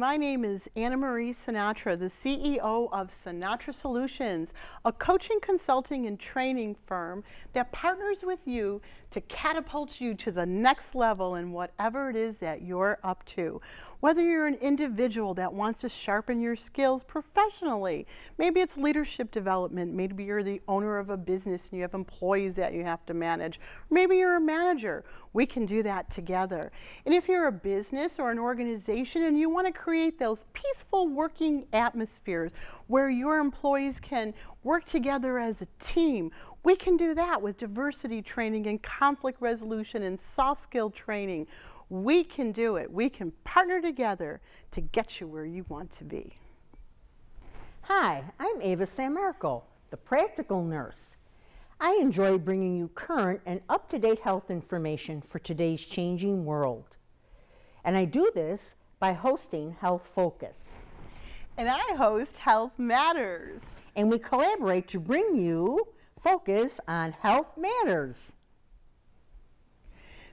my name is Anna Marie Sinatra, the CEO of Sinatra Solutions, a coaching, consulting, and training firm that partners with you to catapult you to the next level in whatever it is that you're up to. Whether you're an individual that wants to sharpen your skills professionally, maybe it's leadership development, maybe you're the owner of a business and you have employees that you have to manage, maybe you're a manager, we can do that together. And if you're a business or an organization and you want to create those peaceful working atmospheres where your employees can work together as a team, we can do that with diversity training and conflict resolution and soft skill training. We can do it. We can partner together to get you where you want to be. Hi, I'm Ava Sammarco, the practical nurse. I enjoy bringing you current and up-to-date health information for today's changing world. And I do this by hosting Health Focus. And I host Health Matters. And we collaborate to bring you focus on health matters.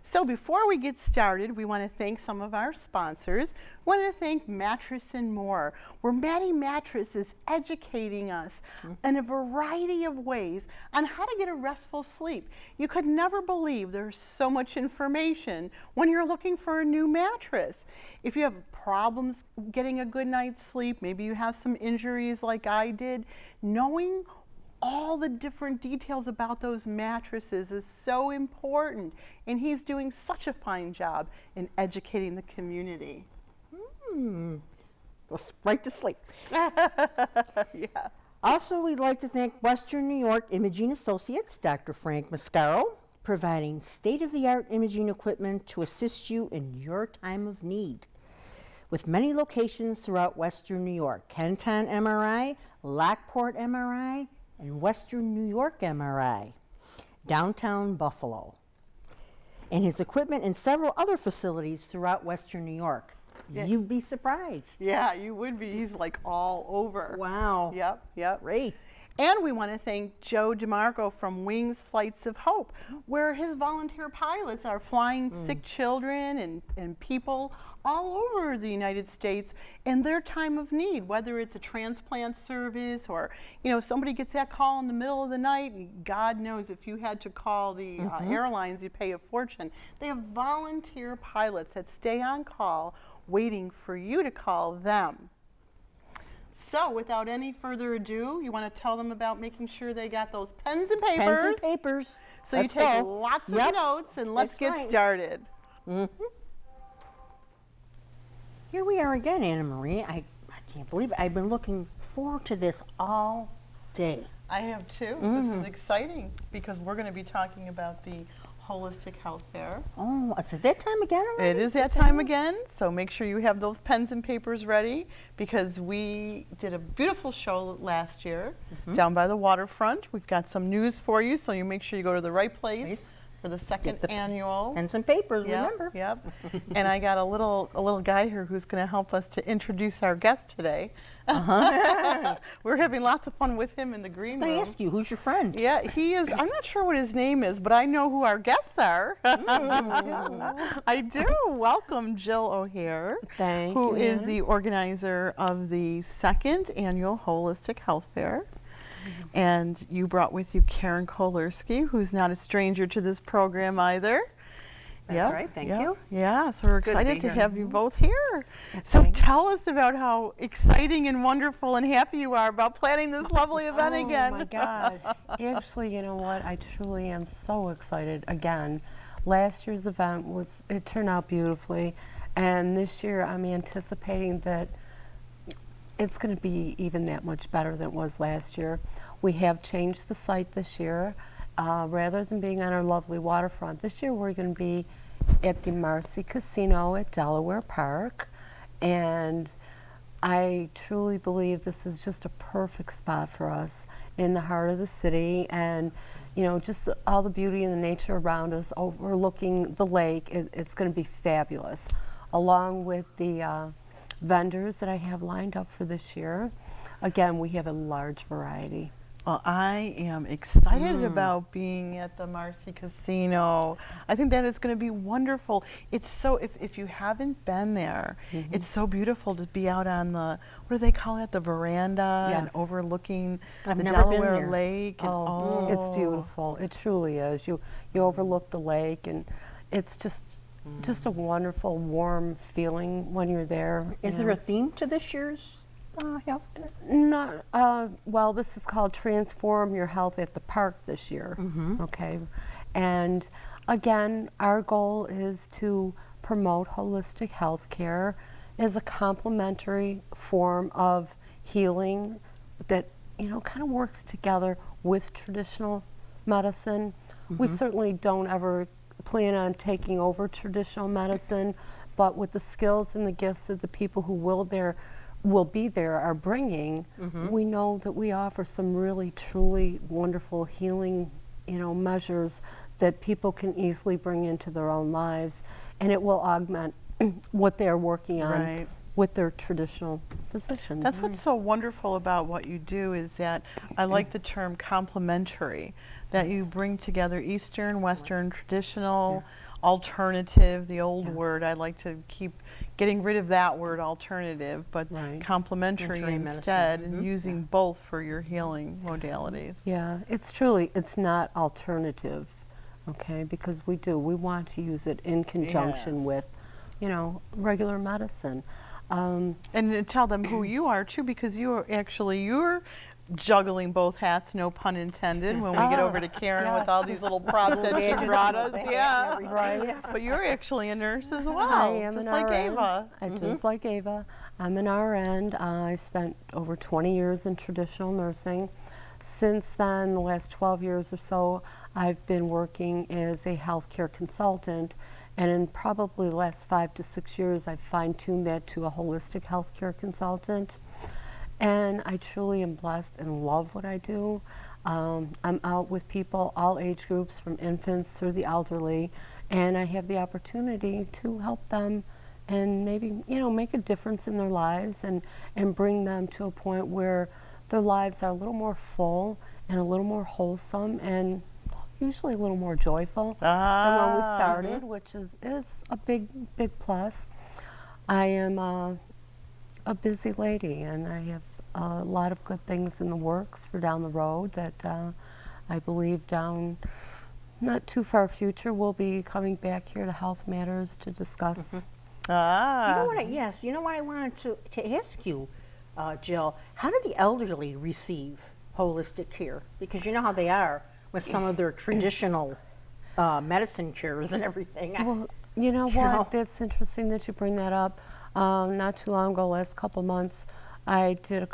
So before we get started, we want to thank some of our sponsors. We want to thank Mattress and More, where Maddie Mattress is educating us in a variety of ways on how to get a restful sleep. You could never believe there's so much information when you're looking for a new mattress. If you have problems getting a good night's sleep, maybe you have some injuries like I did, knowing all the different details about those mattresses is so important, and he's doing such a fine job in educating the community. Go right to sleep. Yeah. Also, we'd like to thank Western New York Imaging Associates, Dr. Frank Mascaro, providing state-of-the-art imaging equipment to assist you in your time of need. With many locations throughout Western New York, Kenton MRI, Lockport MRI, and Western New York MRI, downtown Buffalo, and his equipment in several other facilities throughout Western New York. Yeah. You'd be surprised. Yeah, you would be. He's like all over. Wow. Yep. Great. And we want to thank Joe DeMarco from Wings Flights of Hope, where his volunteer pilots are flying sick children and people all over the United States in their time of need, whether it's a transplant service or, somebody gets that call in the middle of the night. God knows if you had to call the airlines, you'd pay a fortune. They have volunteer pilots that stay on call waiting for you to call them. So without any further ado, you want to tell them about making sure they got those pens and papers. Pens and papers. So let's you take go. lots of notes and let's get started. Here we are again, Anna Marie. I can't believe it. I've been looking forward to this all day. I have too. This is exciting because we're going to be talking about the Holistic Health Fair. Oh, it's at that time again already? It is that time again, so make sure you have those pens and papers ready because we did a beautiful show last year down by the waterfront. We've got some news for you, so you make sure you go to the right place for the second annual. Pens and papers, remember. Yep. And I got a little guy here who's going to help us to introduce our guest today. We're having lots of fun with him in the green room. I was going to ask you, who's your friend? Yeah, he is. I'm not sure what his name is, but I know who our guests are. I do. Welcome, Jill O'Hare, who is the organizer of the second annual Holistic Health Fair. And you brought with you Caren Kolerski, who's not a stranger to this program either. That's right, thank you. Yeah, so we're excited to have you both here. So tell us about how exciting and wonderful and happy you are about planning this lovely event again. Oh my God. Actually, you know what? I truly am so excited again. Last year's event it turned out beautifully. And this year I'm anticipating that it's going to be even that much better than it was last year. We have changed the site this year. Rather than being on our lovely waterfront, this year we're going to be at the Marcy Casino at Delaware Park. And I truly believe this is just a perfect spot for us in the heart of the city. And, just all the beauty and the nature around us, overlooking the lake, it's going to be fabulous. Along with the vendors that I have lined up for this year. Again, we have a large variety. Well, I am excited about being at the Marcy Casino. I think that is going to be wonderful. It's so, if you haven't been there, it's so beautiful to be out on the, what do they call it, the veranda and Yes. overlooking I've the never been Delaware there. Lake. And, Oh, it's beautiful. It truly is. You overlook the lake, and it's just a wonderful, warm feeling when you're there. Is there a theme to this year's health fair? Not well. This is called Transform Your Health at the Park this year. Okay, and again, our goal is to promote holistic health care as a complementary form of healing that kind of works together with traditional medicine. We certainly don't ever plan on taking over traditional medicine, but with the skills and the gifts that the people who will be there are bringing, we know that we offer some really truly wonderful healing measures that people can easily bring into their own lives, and it will augment what they're working on Right. with their traditional physicians. That's what's so wonderful about what you do is that I like the term complementary, that you bring together Eastern, Western, traditional, alternative, the old word. I like to keep getting rid of that word alternative, but Right. complementary Complementary medicine. instead, and using both for your healing modalities. Yeah, it's not alternative, okay, because we want to use it in conjunction Yes. with, regular medicine. And tell them who you are too, because you're juggling both hats, no pun intended, when we get over to Caren with all these little props that she brought us. Yeah, Right. But you're actually a nurse as well, I am just an like RN. Ava. Just like Ava. I'm an RN. I spent over 20 years in traditional nursing. Since then, the last 12 years or so, I've been working as a healthcare consultant. And in probably the last 5 to 6 years, I've fine-tuned that to a holistic healthcare consultant. And I truly am blessed and love what I do. I'm out with people, all age groups, from infants through the elderly, and I have the opportunity to help them and maybe, make a difference in their lives and bring them to a point where their lives are a little more full and a little more wholesome and usually a little more joyful than when we started, which is a big plus. I am a busy lady, and I have a lot of good things in the works for down the road that I believe down not too far future we'll be coming back here to Health Matters to discuss. You know what I wanted to ask you, Jill, how do the elderly receive holistic care? Because you know how they are with some of their traditional medicine cures and everything. Well, you know what? That's interesting that you bring that up. Not too long ago, last couple months, I did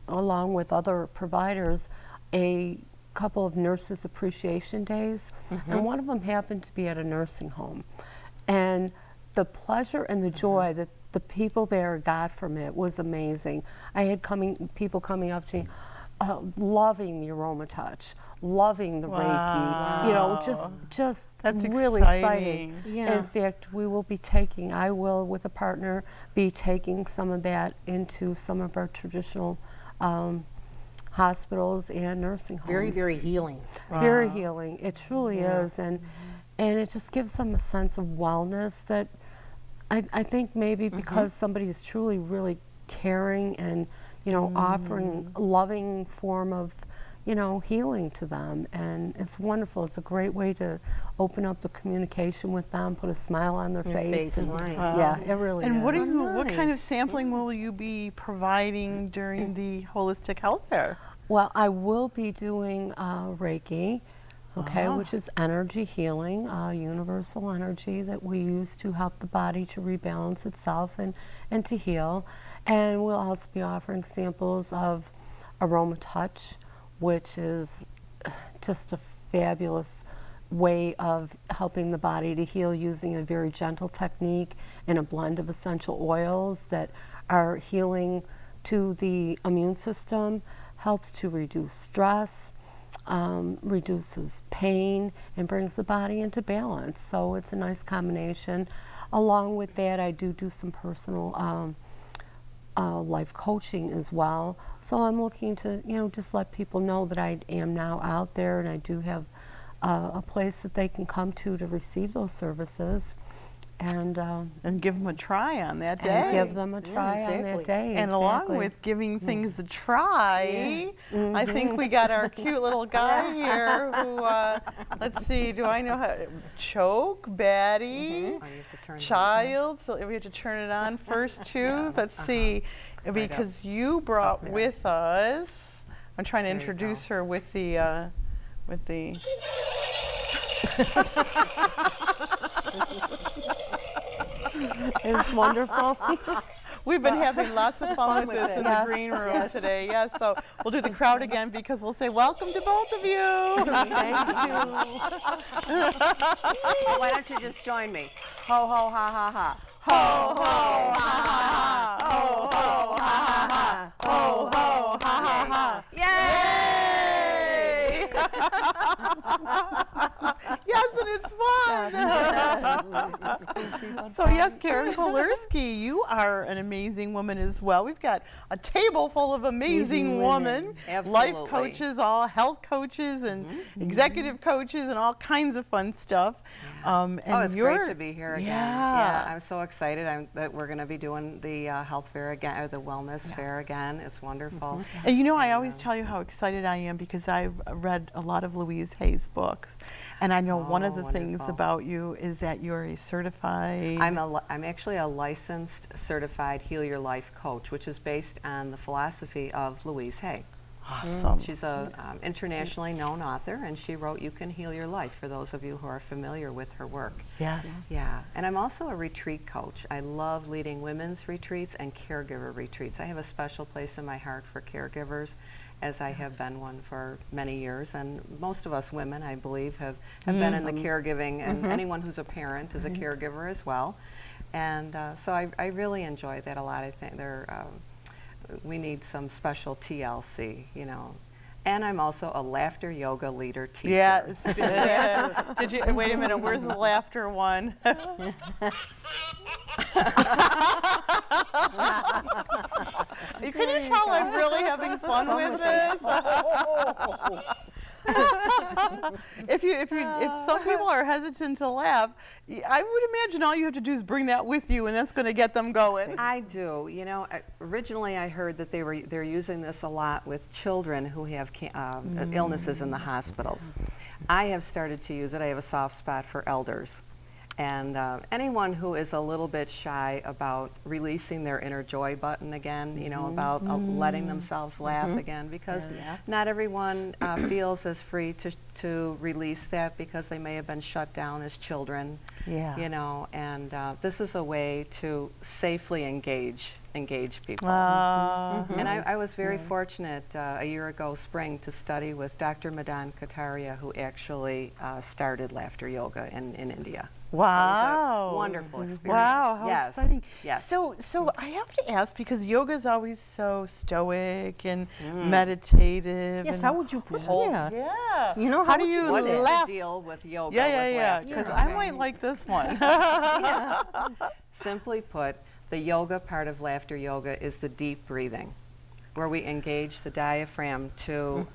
along with other providers, a couple of nurses' appreciation days, and one of them happened to be at a nursing home. And the pleasure and the joy that the people there got from it was amazing. I had people coming up to me, loving the aroma touch, loving the Reiki, just That's really exciting. exciting. Yeah. In fact, I will, with a partner, be taking some of that into some of our traditional hospitals and nursing homes. Very, very healing. Very healing. It truly is, and it just gives them a sense of wellness that I think maybe because somebody is truly, really caring and offering a loving form of healing to them, and it's wonderful. It's a great way to open up the communication with them, put a smile on their face. And right. Yeah, it really And is. what kind of nice. sampling will you be providing during the holistic health fair? Well, I will be doing Reiki, which is energy healing, universal energy that we use to help the body to rebalance itself and to heal. And we'll also be offering samples of aroma touch, which is just a fabulous way of helping the body to heal using a very gentle technique and a blend of essential oils that are healing to the immune system, helps to reduce stress, reduces pain, and brings the body into balance. So it's a nice combination. Along with that, I do some personal life coaching as well. So I'm looking to, just let people know that I am now out there, and I do have a place that they can come to receive those services. And give them a try on that day. and give them a try on exactly. that day. And along with giving things a try, I think we got our cute little guy here who, let's see, do I know how to choke, baddie, Oh, you have to turn child, so we have to turn it on first too. Let's see, because you brought there. with us, I'm trying to There you introduce go. her with the, It's wonderful. We've been having lots of fun with with this it. in the Yes. green room today. Yes, so we'll do the crowd again because we'll say welcome to both of you. Thank you. Why don't you just join me? Ho, ho, ha, ha, ha. Ho, ho, ha, ha, ha. Ho, ho, ha, ha, ha. Ho, ho, ha, ha, ha. Yay! Yes, and it's fun. So yes, Caren Kolerski, you are an amazing woman as well. We've got a table full of amazing women, life Absolutely. coaches, all health coaches and executive coaches and all kinds of fun stuff. And Oh, it's great you're- to be here again. Yeah. I'm so excited that we're going to be doing the health fair again, or the wellness fair again. It's wonderful. And I always tell you how excited I am because I've read a lot of Louise Hay's books. And I know one of the things wonderful. about you is that you're a certified... I'm actually a licensed, certified Heal Your Life coach, which is based on the philosophy of Louise Hay. Awesome. She's a internationally known author, and she wrote You Can Heal Your Life, for those of you who are familiar with her work. Yes. Yeah, and I'm also a retreat coach. I love leading women's retreats and caregiver retreats. I have a special place in my heart for caregivers, as I have been one for many years. And most of us women, I believe, have been in the caregiving, and anyone who's a parent is a caregiver as well. And so I really enjoy that a lot. I think we need some special TLC, And I'm also a laughter yoga leader teacher. Yes. Yeah. Did you wait a minute? Where's the laughter one? Can you tell I'm really having fun with this? If some people are hesitant to laugh, I would imagine all you have to do is bring that with you, and that's going to get them going. I do. Originally I heard that they're using this a lot with children who have illnesses in the hospitals. I have started to use it. I have a soft spot for elders. And anyone who is a little bit shy about releasing their inner joy button again, about letting themselves laugh again, because not everyone feels as free to release that because they may have been shut down as children. Yeah. And this is a way to safely engage people. And I was very fortunate a year ago, spring, to study with Dr. Madan Kataria, who actually started laughter yoga in India. Wow. So it was a wonderful experience. Wow, how yes. exciting. Yes. So I have to ask, because yoga is always so stoic and meditative. Yes, and how would you put whole- yeah. Yeah. How do would you you What is laugh? the deal with yoga? Yeah, with laughter? because I might like this one. Simply put, the yoga part of laughter yoga is the deep breathing, where we engage the diaphragm to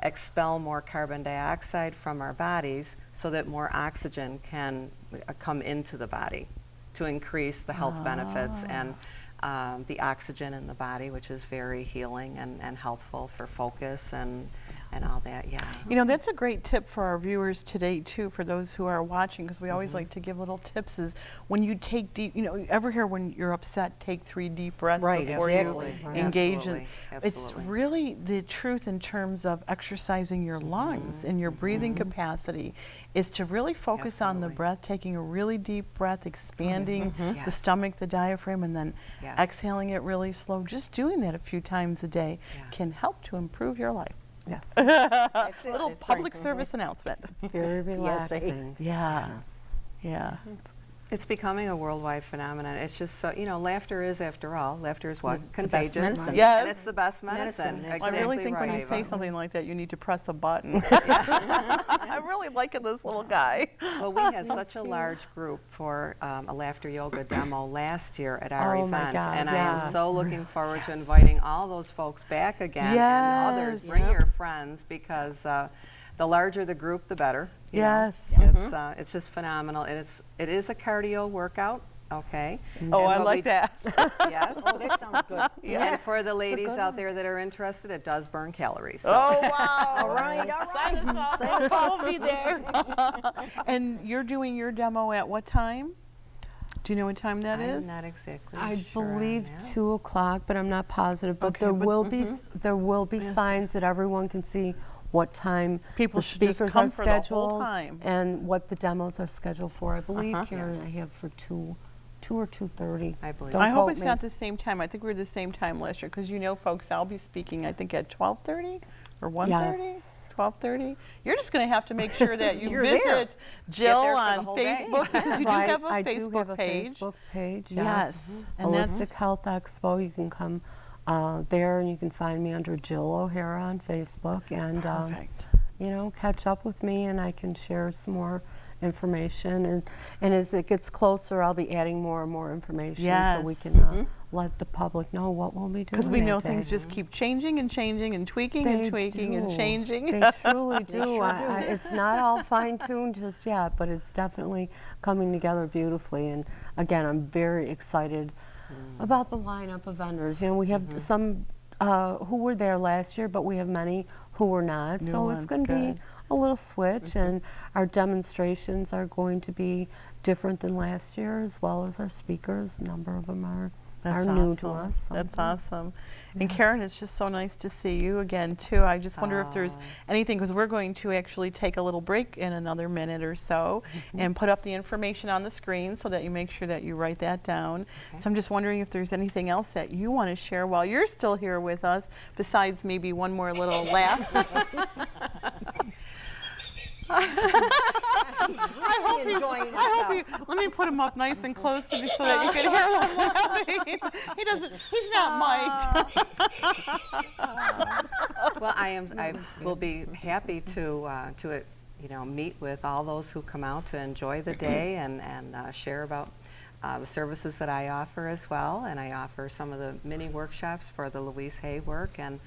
expel more carbon dioxide from our bodies so that more oxygen can come into the body to increase the health benefits and the oxygen in the body, which is very healing and healthful for focus and all that, That's a great tip for our viewers today, too, for those who are watching, because we always like to give little tips is when you take deep, ever hear when you're upset, take 3 deep breaths before exactly. you engage. Absolutely. It's Absolutely. really the truth in terms of exercising your lungs and your breathing capacity is to really focus on the Absolutely. breath, taking a really deep breath, expanding the Yes. stomach, the diaphragm, and then Yes. exhaling it really slow. Just doing that a few times a day can help to improve your life. Yes. Little That's public right. service announcement. Very relaxing. Yeah. Yes. Yeah. It's becoming a worldwide phenomenon. It's just so, you know, laughter is, after all, laughter is what? The best Contagious. medicine. Yes. And it's the best medicine. Medicine. I really Exactly think when right, you say Ava. something like that, you need to press a button. I'm really liking this little guy. Well, we had such a large group for a laughter yoga demo last year at our Oh my event, God, and I am yes. so looking forward to inviting all those folks back again, and others. Yes. Bring your friends, because the larger the group, the better. you know. Yes. It's just phenomenal. It is a cardio workout. Okay. Oh, And I what like we- that. Yes. Oh, that sounds good. And for the ladies out there that are interested, it does burn calories. So. Oh, wow. All right, all right. Sign us up. We'll be there. And you're doing your demo at what time? Do you know what time that is? I'm not exactly I sure on believe that. 2 o'clock, but I'm not positive. But Okay, there but- will be signs that everyone can see what time People the should just speakers come are for the whole scheduled time. and what the demos are scheduled for. I believe, Karen, I have for 2 or 2:30. I believe. Don't I hope quote it's me. not the same time. I think we were the same time last year because you know, folks, I'll be speaking, I think, at 12:30 or 1:30? Yes. 12:30. You're just going to have to make sure that you You're there. visit Jill there for the on whole day. Facebook because you do Right, have a I Facebook do have a page. Facebook page, Yes. yes. And that's Holistic Health Expo. You can come there, and you can find me under Jill O'Hara on Facebook, and perfect. you know, catch up with me, and I can share some more information. And as it gets closer, I'll be adding more and more information so we Yes. can let the public know what we'll be doing. Because we that know day. things just keep changing and changing and tweaking and They tweaking and do. changing. They truly do. It's not all fine-tuned just yet, but it's definitely coming together beautifully. And again, I'm very excited about the lineup of vendors. You know, we have some who were there last year, but we have many who were not. New So ones, it's going to be good. a little switch, and our demonstrations are going to be different than last year, as well as our speakers. A number of them are new to awesome. us. So. That's awesome. And Karen, it's just so nice to see you again, too. I just wonder if there's anything, because we're going to actually take a little break in another minute or so and put up the information on the screen so that you make sure that you write that down. So I'm just wondering if there's anything else that you want to share while you're still here with us, besides maybe one more little laugh. I hope you, let me put him up nice and close to me so that you can hear him laughing. He's not mic'd. Well, I will be happy to you know, meet with all those who come out to enjoy the day and share about the services that I offer as well. And I offer some of the mini workshops for the Louise Hay work, and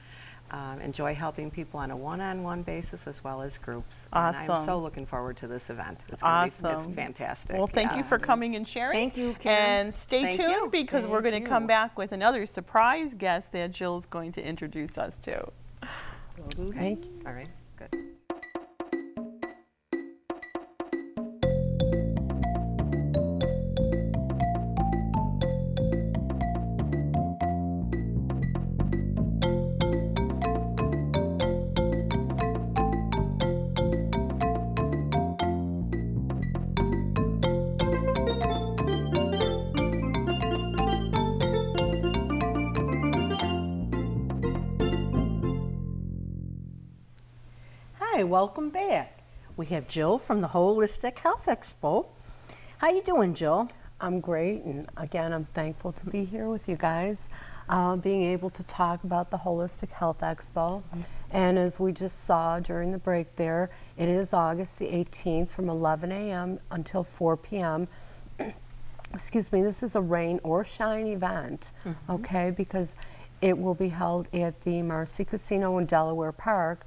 enjoy helping people on a one-on-one basis as well as groups. And I'm Awesome. so looking forward to this event. It's gonna be, Awesome. it's fantastic. Well, thank you Yeah. for coming and sharing. Thank you, Karen. And stay Thank tuned you. because we're going to come back with another surprise guest that Jill's going to introduce us to. Thank you. All right, good. Hi, welcome back. We have Jill from the Holistic Health Expo. How you doing, Jill? I'm great, and again, I'm thankful to be here with you guys, being able to talk about the Holistic Health Expo. And as we just saw during the break there, it is August the 18th from 11 a.m. until 4 p.m. Excuse me, this is a rain or shine event, okay, because it will be held at the Marcy Casino in Delaware Park.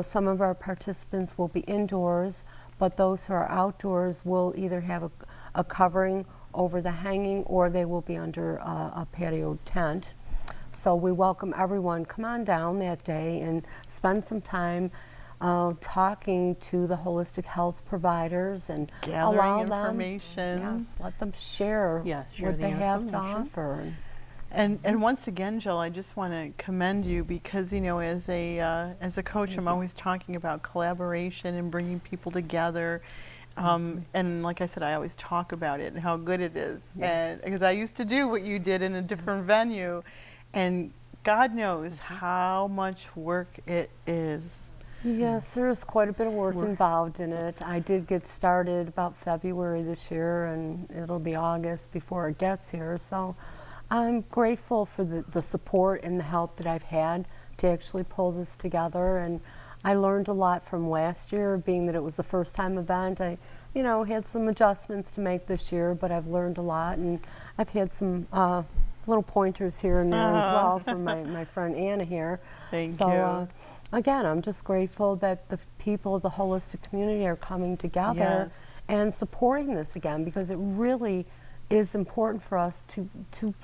Some of our participants will be indoors, but those who are outdoors will either have a covering over the hanging, or they will be under a patio tent. So we welcome everyone. Come on down that day and spend some time talking to the holistic health providers and Gathering allow information. them, yes, let them share, share what the they have to information. offer. And once again, Jill, I just want to commend you because, you know, as a coach, I'm always talking about collaboration and bringing people together. And like I said, I always talk about it and how good it is. And because I used to do what you did in a different venue, and God knows how much work it is. Yes, there's quite a bit of work involved in it. I did get started about February this year, and it'll be August before it gets here. So I'm grateful for the support and the help that I've had to actually pull this together. And I learned a lot from last year, being that it was the first time event. I, had some adjustments to make this year, but I've learned a lot, and I've had some little pointers here and there as well from my friend Anna here. Thank so, you. Again, I'm just grateful that the people of the holistic community are coming together and supporting this again, because it really is important for us to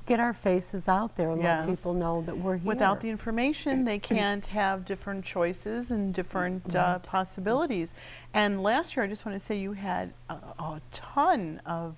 get our faces out there and let people know that we're here. Without the information, they can't have different choices and different possibilities. And last year, I just want to say you had a ton of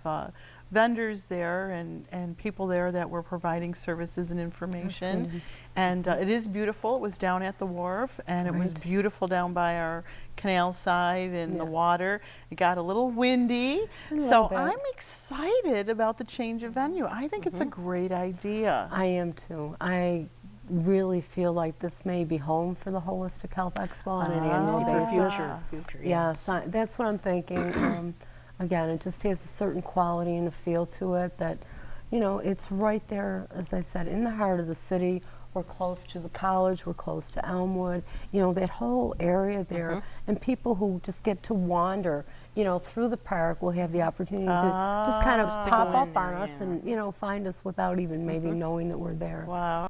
vendors there and people there that were providing services and information. Absolutely. And it is beautiful. It was down at the wharf, and it was beautiful down by our canal side and the water. It got a little windy. So I'm excited about the change of venue. I think it's a great idea. I am too. I really feel like this may be home for the Holistic Health Expo on an annual basis. For future. Yes, that's what I'm thinking. Again, it just has a certain quality and a feel to it that, it's right there, as I said, in the heart of the city. We're close to the college, we're close to Elmwood, that whole area there. And people who just get to wander, through the park will have the opportunity to just kind of pop up on us and, find us without even maybe knowing that we're there. Wow.